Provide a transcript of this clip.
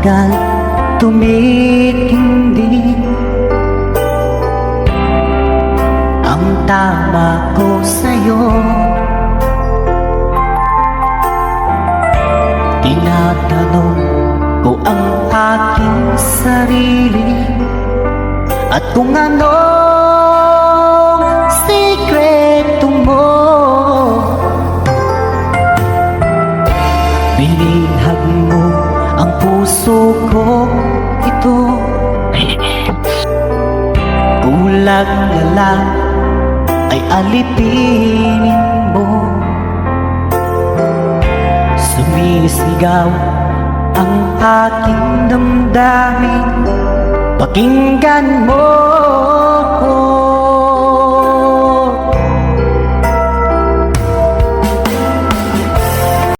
matagal tumitindi. Ang tama ko sa'yo, tinatanong ko ang aking sarili, at kung anong sikreto mo. Bininhag mo ang puso ko ito, kulag na lang ay alipinin mo. Sumisigaw ang aking damdamin, pakinggan mo ko.